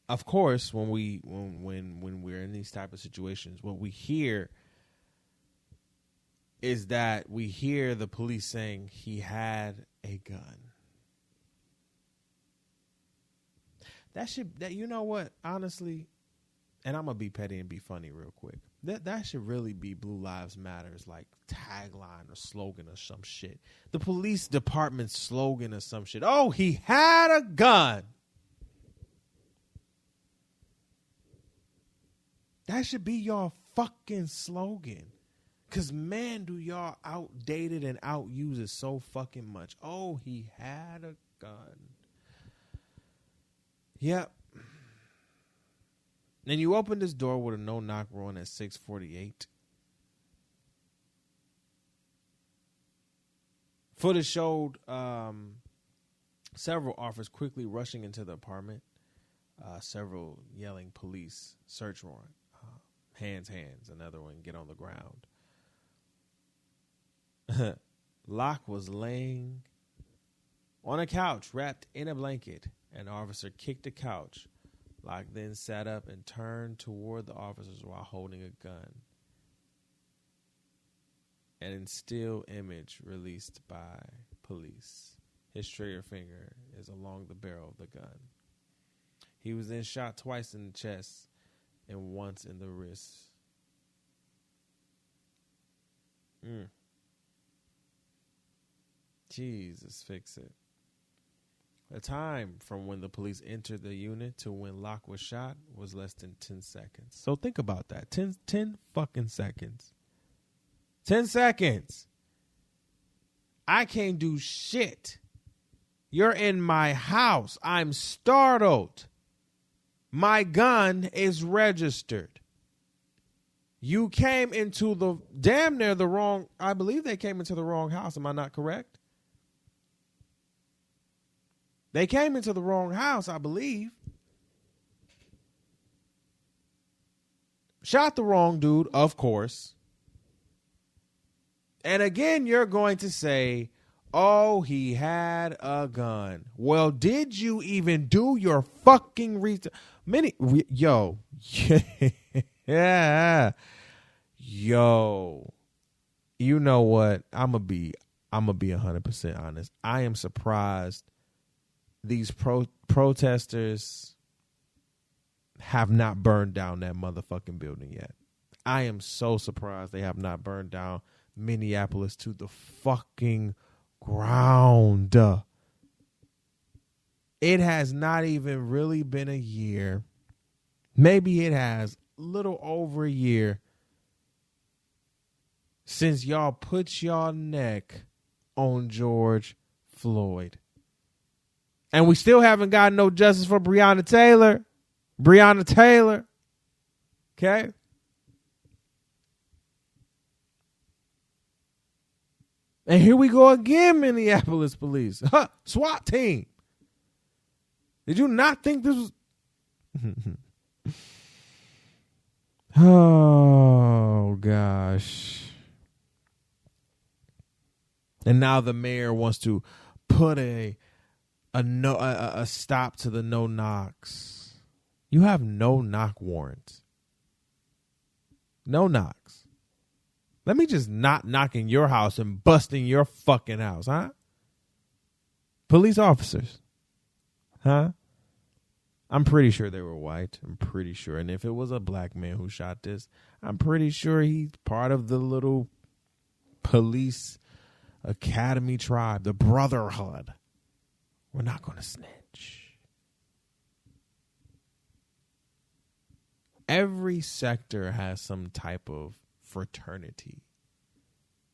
of course when we're in these type of situations, what we hear is that we hear the police saying he had a gun. That you know what, honestly, and I'm gonna be petty and be funny real quick. That should really be Blue Lives Matter's like tagline or slogan or some shit. The police department slogan or some shit. Oh, he had a gun. That should be your fucking slogan. Because, man, do y'all outdated and outuse it so fucking much. Oh, he had a gun. Yep. And you open this door with a no-knock rule at 6:48. Footage showed several officers quickly rushing into the apartment. Several yelling police, search warrant, hands, another one, get on the ground. Locke was laying on a couch wrapped in a blanket. An officer kicked the couch. Locke then sat up and turned toward the officers while holding a gun. An still image released by police. His trigger finger is along the barrel of the gun. He was then shot twice in the chest and once in the wrist. Jesus, fix it. The time from when the police entered the unit to when Locke was shot was less than 10 seconds. So think about that. 10 fucking seconds. 10 seconds. I can't do shit. You're in my house. I'm startled. My gun is registered. You came into the damn near the wrong, I believe they came into the wrong house. Am I not correct? They came into the wrong house, I believe. Shot the wrong dude, of course. And again, you're going to say, oh, he had a gun. Well, did you even do your fucking research? Yo. Yeah. Yo. You know what? I'm going to be 100% honest. I am surprised these protesters have not burned down that motherfucking building yet. I am so surprised they have not burned down Minneapolis to the fucking ground. It has not even really been a year. Maybe it has a little over a year since y'all put y'all neck on George Floyd. And we still haven't gotten no justice for Breonna Taylor. Okay? And here we go again, Minneapolis police. SWAT team. Did you not think this was... Oh, gosh. And now the mayor wants to put a stop to the no knocks. You have no knock warrants. No knocks. Let me just not knock in your house and bust in your fucking house, huh? Police officers. Huh? I'm pretty sure they were white. I'm pretty sure. And if it was a black man who shot this, I'm pretty sure he's part of the little police academy tribe, the brotherhood. We're not going to snitch. Every sector has some type of fraternity.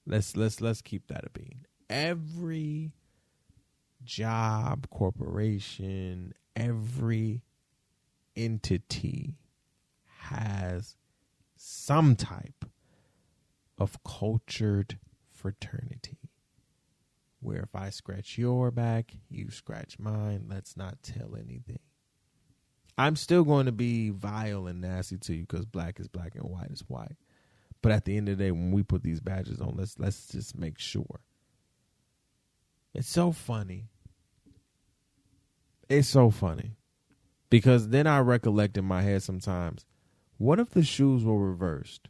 Let's keep that a being. Every job, corporation, every entity has some type of cultured fraternity. Where if I scratch your back, you scratch mine. Let's not tell anything. I'm still going to be vile and nasty to you because black is black and white is white. But at the end of the day, when we put these badges on, let's just make sure. It's so funny. It's so funny. Because then I recollect in my head sometimes, what if the shoes were reversed?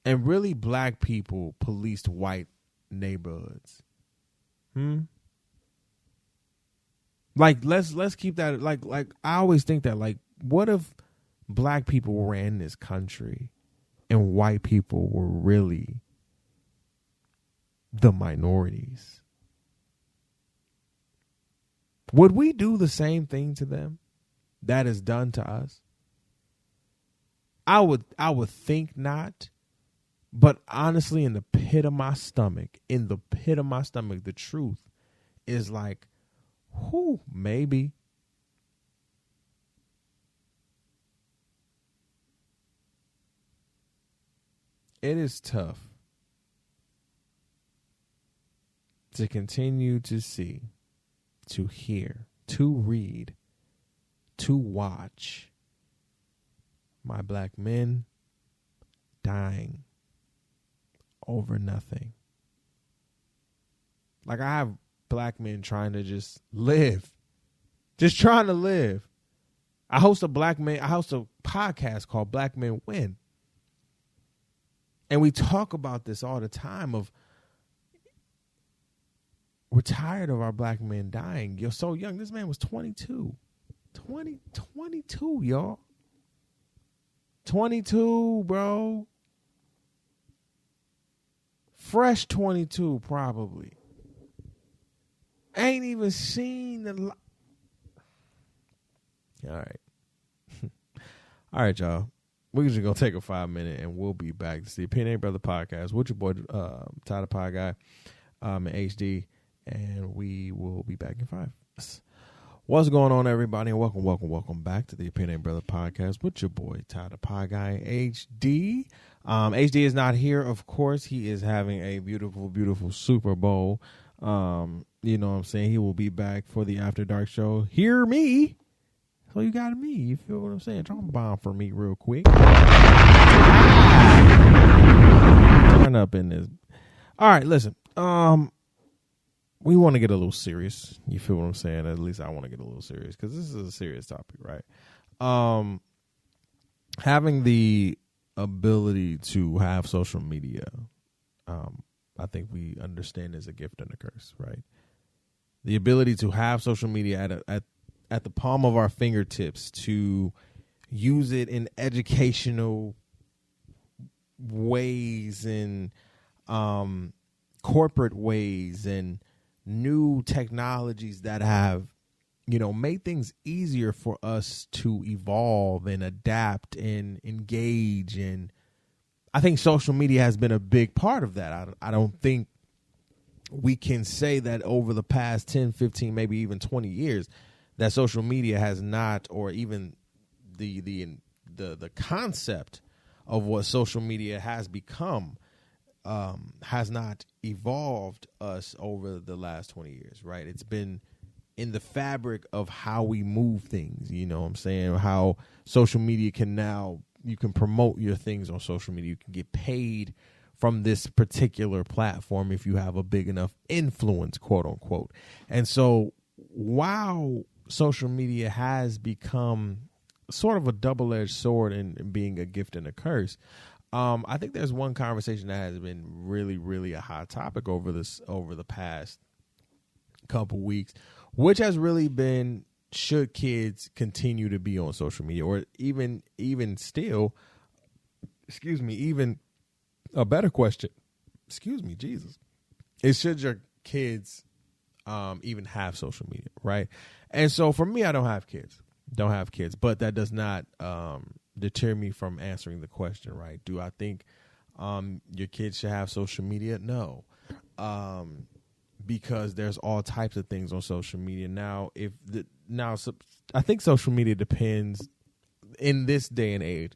And really black people policed white neighborhoods? Like let's keep that like I always think that like what if black people ran this country and white people were really the minorities? Would we do the same thing to them that is done to us? I would think not, But honestly, in the pit of my stomach, the truth is like, who maybe. It is tough to continue to see, to hear, to read, to watch my black men dying over nothing. Like, I have black men trying to just live. Just trying to live. I host a podcast called Black Men Win. And we talk about this all the time of we're tired of our black men dying. You're so young. This man was 22. 22, y'all. 22, bro. Fresh 22, probably. Ain't even seen the all right. All right, y'all. We're just going to take a 5-minute and we'll be back. It's the Opinionated Brother Podcast with your boy, Tyler Pie Guy, and HD. And we will be back in 5. What's going on, everybody? And welcome back to the Opinionated Brother Podcast with your boy, Tyler Pie Guy, HD. HD is not here, of course. He is having a beautiful, beautiful Super Bowl. You know what I'm saying? He will be back for the After Dark show. Hear me. So you got me. You feel what I'm saying? Drop a bomb for me real quick. Turn up in this. All right, listen. We want to get a little serious. You feel what I'm saying? At least I want to get a little serious because this is a serious topic, right? Having the ability to have social media, I think we understand is a gift and a curse, right? The ability to have social media at the palm of our fingertips, to use it in educational ways and corporate ways and new technologies that have, made things easier for us to evolve and adapt and engage. And I think social media has been a big part of that. I don't think we can say that over the past 10, 15, maybe even 20 years that social media has not, or even the concept of what social media has become, has not evolved us over the last 20 years, right? It's been in the fabric of how we move things, you know what I'm saying? How social media you can promote your things on social media. You can get paid from this particular platform if you have a big enough influence, quote unquote. And so while social media has become sort of a double-edged sword in being a gift and a curse, I think there's one conversation that has been really, really a hot topic over the past couple weeks, which has really been, should kids continue to be on social media, or even still, even a better question, Jesus, is should your kids even have social media, right? And so for me, I don't have kids, but that does not deter me from answering the question, right? Do I think your kids should have social media? No, because there's all types of things on social media now. I think social media depends in this day and age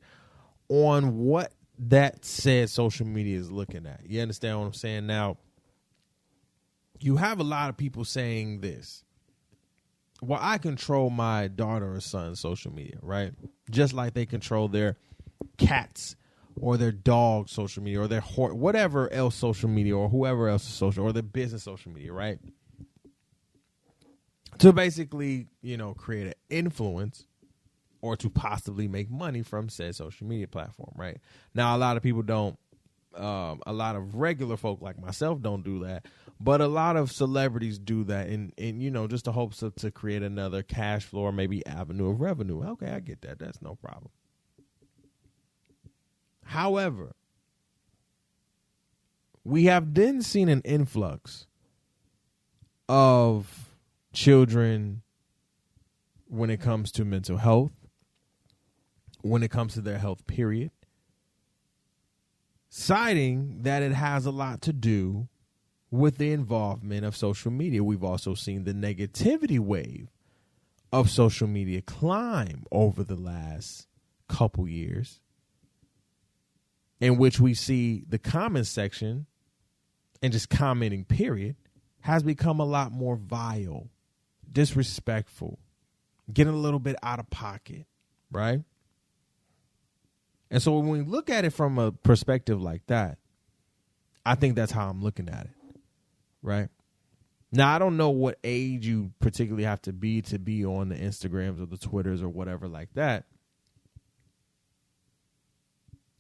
on what that said social media is looking at. You understand what I'm saying? Now, you have a lot of people saying this. Well, I control my daughter or son's social media, right? Just like they control their cats or their dog social media or their whatever else social media or whoever else is social, or their business social media, right? To basically, create an influence or to possibly make money from said social media platform, right? Now, a lot of people don't. A lot of regular folk like myself don't do that, but a lot of celebrities do that in just the hopes to create another cash flow or maybe avenue of revenue. Okay, I get that. That's no problem. However, we have then seen an influx of children when it comes to mental health, when it comes to their health, period. citing that it has a lot to do with the involvement of social media. We've also seen the negativity wave of social media climb over the last couple years, in which we see the comment section and just commenting period has become a lot more vile, disrespectful, getting a little bit out of pocket, right? And so when we look at it from a perspective like that, I think that's how I'm looking at it, right? Now, I don't know what age you particularly have to be on the Instagrams or the Twitters or whatever like that.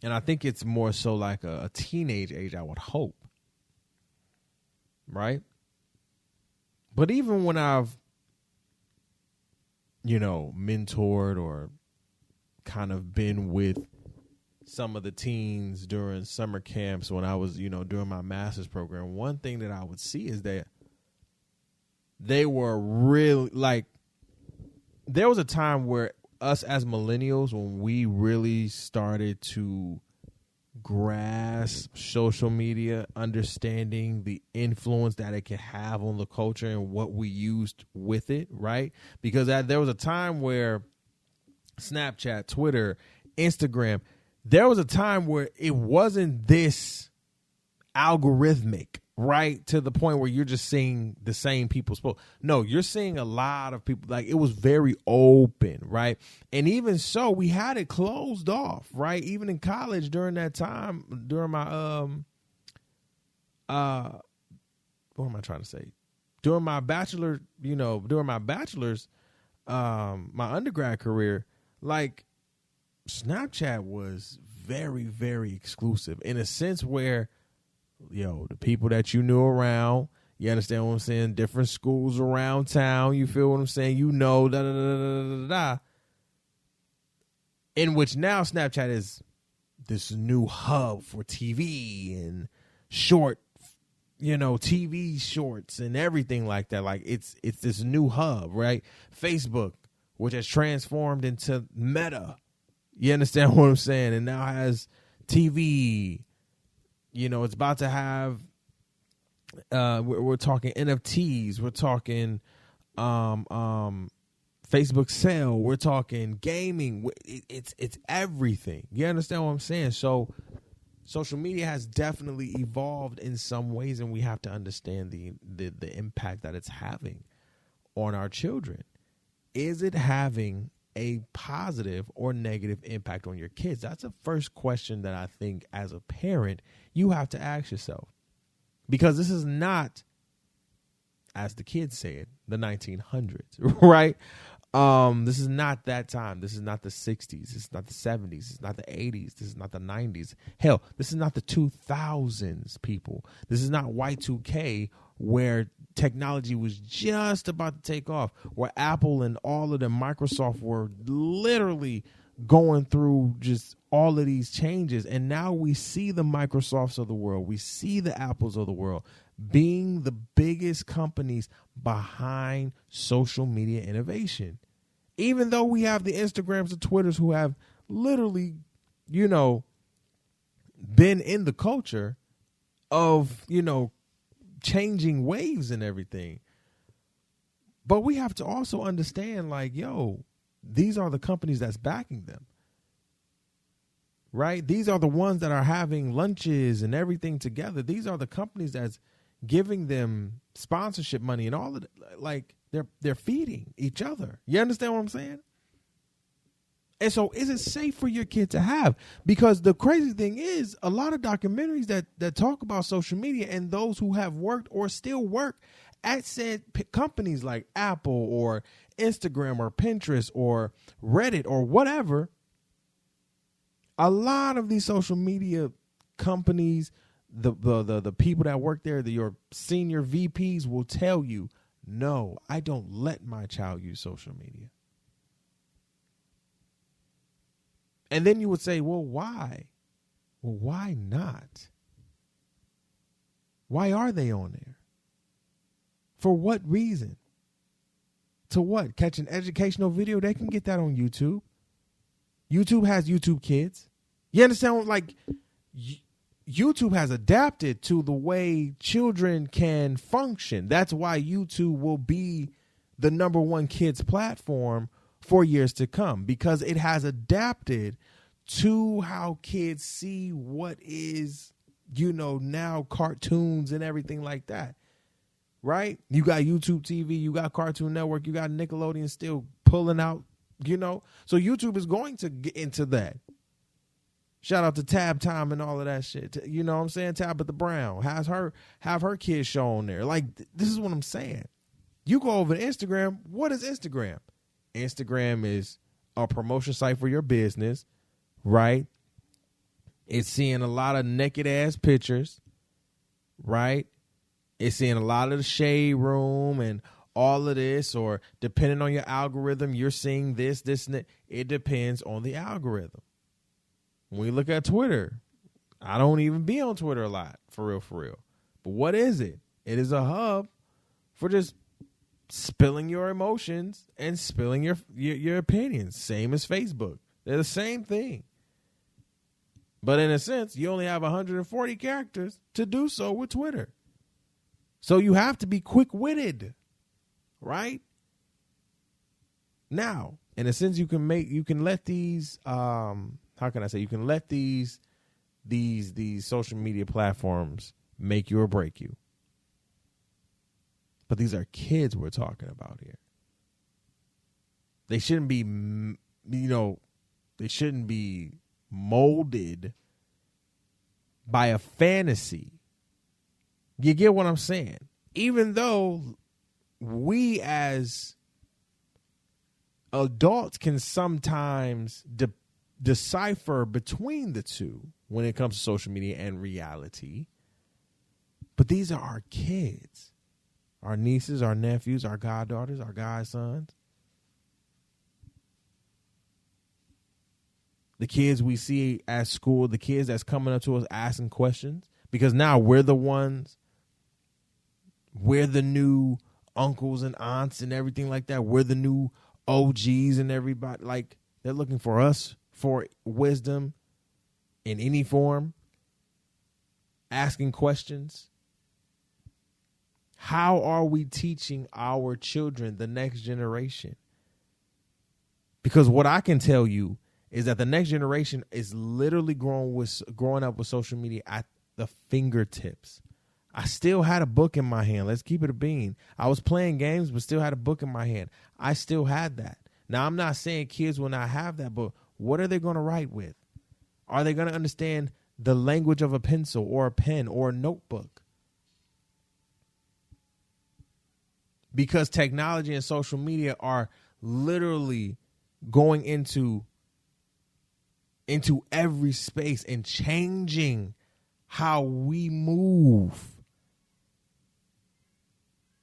And I think it's more so like a teenage age, I would hope, right? But even when I've, mentored or kind of been with some of the teens during summer camps when I was, doing my master's program, one thing that I would see is that they were really there was a time where us as millennials, when we really started to grasp social media, understanding the influence that it can have on the culture and what we used with it, right? Because there was a time where Snapchat, Twitter, Instagram, there was a time where it wasn't this algorithmic, right? To the point where you're just seeing the same people. No, you're seeing a lot of people. Like, it was very open, right? And even so, we had it closed off, right? Even in college during that time, during my, what am I trying to say? During my bachelor's, my undergrad career, like, Snapchat was very, very exclusive in a sense where, the people that you knew around, you understand what I'm saying? Different schools around town, you feel what I'm saying? Da da da da da da. In which now Snapchat is this new hub for TV and short, TV shorts and everything like that. Like, it's this new hub, right? Facebook, which has transformed into Meta. You understand what I'm saying? And now has TV. It's about to have, we're talking NFTs. We're talking Facebook sale. We're talking gaming. It's everything. You understand what I'm saying? So social media has definitely evolved in some ways, and we have to understand the impact that it's having on our children. Is it having a positive or negative impact on your kids? That's the first question that I think as a parent you have to ask yourself, because this is not, as the kids said, the 1900s, right? This is not that time. This is not the 60s. This is not the 70s. It's not the 80s. This is not the 90s. Hell, this is not the 2000s, people. This is not Y2K, where technology was just about to take off, where Apple and all of the Microsoft were literally going through just all of these changes. And now we see the Microsofts of the world, we see the Apples of the world being the biggest companies behind social media innovation. Even though we have the Instagrams and Twitters who have literally, been in the culture of, changing waves and everything. But we have to also understand, these are the companies that's backing them, right? These are the ones that are having lunches and everything together. These are the companies that's giving them sponsorship money and all of it. They're feeding each other. You understand what I'm saying? And so is it safe for your kid to have? Because the crazy thing is, a lot of documentaries that talk about social media and those who have worked or still work at said companies like Apple or Instagram or Pinterest or Reddit or whatever, a lot of these social media companies, the people that work there, your senior VPs will tell you, no, I don't let my child use social media. And then you would say, well, why? Well, why not? Why are they on there? For what reason? To what? Catch an educational video? They can get that on YouTube. YouTube has YouTube Kids. You understand? YouTube has adapted to the way children can function. That's why YouTube will be the number one kids platform for years to come, because it has adapted to how kids see what is, now cartoons and everything like that. Right? You got YouTube TV, you got Cartoon Network, you got Nickelodeon still pulling out, So YouTube is going to get into that. Shout out to Tab Time and all of that shit. You know what I'm saying? Tabitha Brown have her kids show on there. Like, this is what I'm saying. You go over to Instagram. What is Instagram? Instagram is a promotion site for your business, right? It's seeing a lot of naked ass pictures, right? It's seeing a lot of the shade room and all of this, or depending on your algorithm, you're seeing this, and that. It depends on the algorithm. When we look at Twitter, I don't even be on Twitter a lot, for real. But what is it? It is a hub for just spilling your emotions and spilling your opinions. Same as Facebook. They're the same thing. But in a sense, you only have 140 characters to do so with Twitter. So you have to be quick-witted, right? Now, in a sense, you can let these how can I say, you can let these social media platforms make you or break you. But these are kids we're talking about here. They shouldn't be, they shouldn't be molded by a fantasy. You get what I'm saying? Even though we as adults can sometimes decipher between the two when it comes to social media and reality. But these are our kids, our nieces, our nephews, our goddaughters, our godsons. The kids we see at school, the kids that's coming up to us asking questions, because now we're the new uncles and aunts and everything like that. We're the new OGs and everybody. Like, they're looking for us for wisdom in any form, asking questions. How are we teaching our children, the next generation? Because what I can tell you is that the next generation is literally growing up with social media at the fingertips. I still had a book in my hand. Let's keep it a bean. I was playing games, but still had a book in my hand. I still had that. Now, I'm not saying kids will not have that, but what are they going to write with? Are they going to understand the language of a pencil or a pen or a notebook? Because technology and social media are literally going into every space and changing how we move.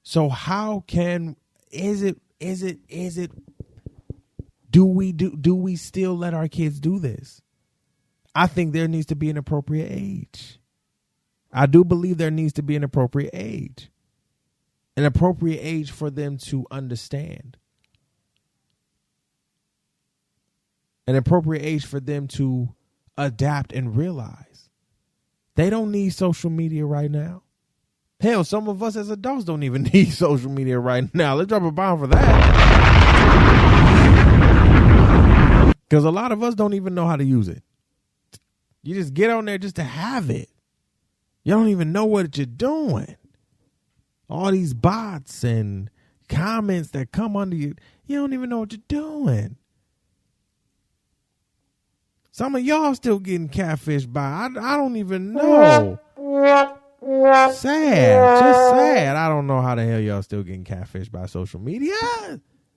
So do we still let our kids do this? I think there needs to be an appropriate age. I do believe there needs to be an appropriate age. An appropriate age for them to understand. An appropriate age for them to adapt and realize they don't need social media right now. Hell, some of us as adults don't even need social media right now. Let's drop a bomb for that. Because a lot of us don't even know how to use it. You just get on there just to have it. You don't even know what you're doing. All these bots and comments that come under you, you don't even know what you're doing. Some of y'all still getting catfished by. I don't even know. Sad. Just sad. I don't know how the hell y'all still getting catfished by social media.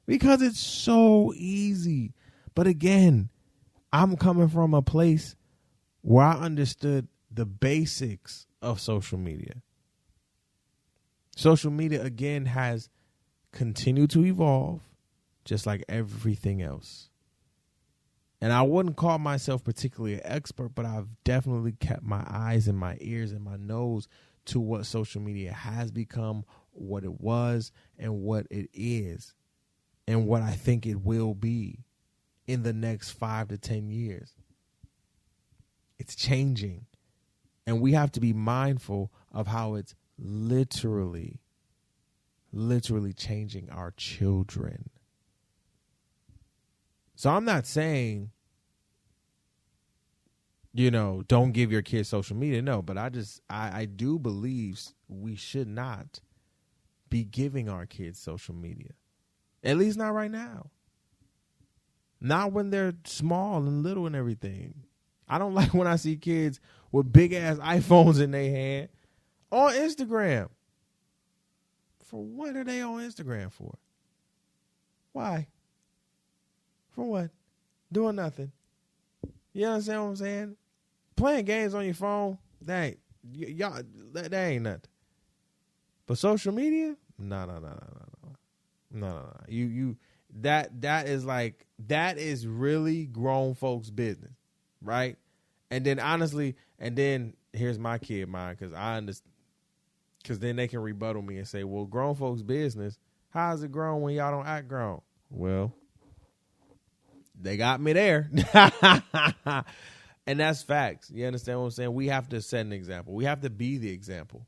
Because it's so easy. But again, I'm coming from a place where I understood the basics of social media. Social media, again, has continued to evolve just like everything else. And I wouldn't call myself particularly an expert, but I've definitely kept my eyes and my ears and my nose to what social media has become, what it was, and what it is, and what I think it will be in the next 5 to 10 years. It's changing. And we have to be mindful of how it's literally changing our children. So I'm not saying, don't give your kids social media. No, but I do believe we should not be giving our kids social media. At least not right now. Not when they're small and little and everything. I don't like when I see kids with big ass iPhones in their hand on Instagram. For what are they on Instagram for? Why? For what? Doing nothing. You understand what I'm saying? Playing games on your phone, that ain't nothing. But social media? No. You that is really grown folks' business, right? And then honestly, here's my kid mind, because I understand, because then they can rebuttal me and say, well, grown folks' business, how is it grown when y'all don't act grown? Well, they got me there. And that's facts. You understand what I'm saying? We have to set an example. We have to be the example.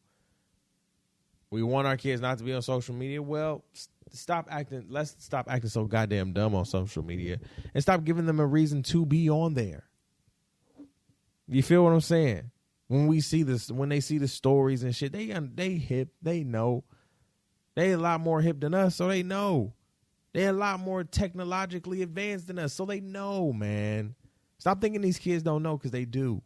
We want our kids not to be on social media. Well, let's stop acting so goddamn dumb on social media and stop giving them a reason to be on there. You feel what I'm saying? When they see the stories and shit, they hip, they know. They a lot more hip than us, so they know. They're a lot more technologically advanced than us, so they know, man. Stop thinking these kids don't know, because they do.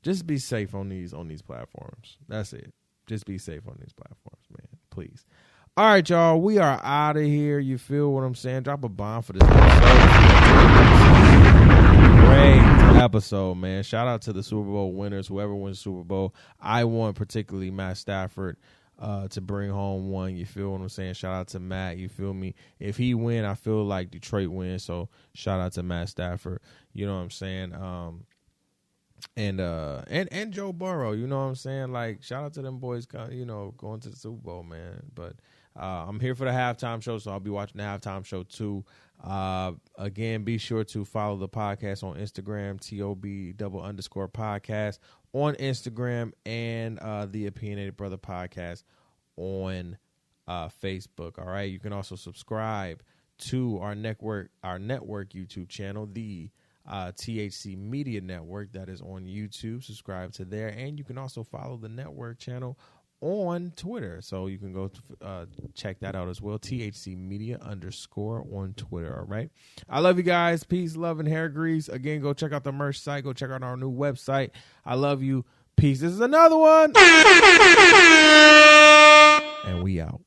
Just be safe on these platforms. That's it. Just be safe on these platforms, man. Please. All right, y'all. We are out of here. You feel what I'm saying? Drop a bomb for this episode. Great episode, man. Shout out to the Super Bowl winners, whoever wins the Super Bowl. I won, particularly Matt Stafford, to bring home one. You feel what I'm saying? Shout out to Matt. You feel me? If he win, I feel like Detroit wins. So shout out to Matt Stafford. You know what I'm saying? And Joe Burrow, you know what I'm saying? Like, shout out to them boys, going to the Super Bowl, man. But I'm here for the halftime show, so I'll be watching the halftime show too. Again, be sure to follow the podcast on Instagram, T.O.B. _podcast on Instagram, and the Opinionated Brother podcast on Facebook. All right. You can also subscribe to our network YouTube channel, the THC Media Network, that is on YouTube. Subscribe to there, and you can also follow the network channel on Twitter, so you can go check that out as well. THC Media _ on Twitter. All right, I love you guys. Peace, love, and hair grease. Again, go check out the merch site. Go check out our new website. I love you. Peace. This is another one, and we out.